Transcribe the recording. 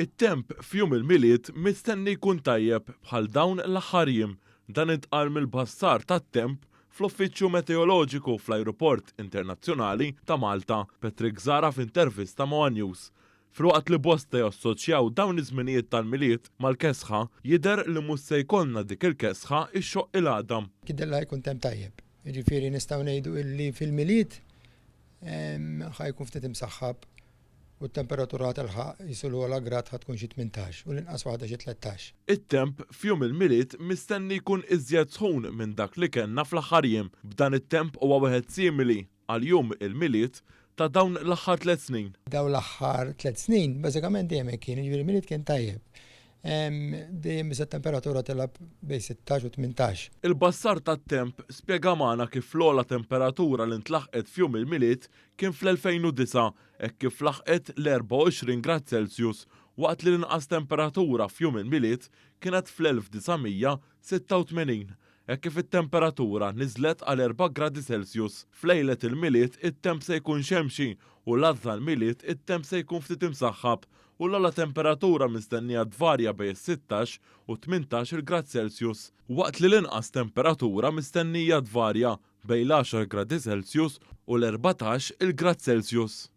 It-temp f'jum il-milied mistenni jkun tajjeb bħal dawn l-aħħar jiem. Dan intqal mill-bassar tat-temp fl-Uffiċċju Meteoroloġiku fl-Ajruport Internazzjonali ta' Malta, Patrick Zara f'intervista ma' One News. Filwaqt li bosta jassoċjaw dawn iż-żminijiet tal-milied mal-kesħa, jidher li mhux se jkollna dik il-kesħa ix-xoq il-għadam. Kidella jkun temp tajjeb. Jiġifieri nistgħu ngħidu illi fil-milied ħajkun ftit imsaħħab u t-temperatura tal-ħaq jisulu għal grad tkun xi 18 u l-inqas waħda xi 13. It-temp f'jum il-milied mistenni jkun iżjed sħun minn dak li kellna fl-aħħar jiem. B'dan it-temp huwa wieħed simili għal jum il-milied ta' dawn l-aħħar 3 snin. Daw l-aħħar 3 snin, bażikament dejjem kien, jiġifieri il-milied kien tajjeb. Dejjem issa t-temperatura tilab bejn 16 u 18. Il-bassar tat-temp spjega magħna kif l-ogħla temperatura li ntlaħqet f'jum il-milied kien fl-2009 hekk kif laħqet l-24 grad Celsius waqt li l-inqas temperatura f'jum il-milied kienet fl-1986. Hekk kif it-temperatura niżlet għal 4 gradi Celsius. F'lejlet il-milied it-temp se jkun xemxi u l-għadha l-milied it-temp se jkun ftit imsaħħab u l-ogħla temperatura mistennija tvarja bejn 16 u 18 grad Celsius, waqt li l-inqas temperatura mistennija tvarja bejn l-10 gradi Celsius u l-14 grad Celsius.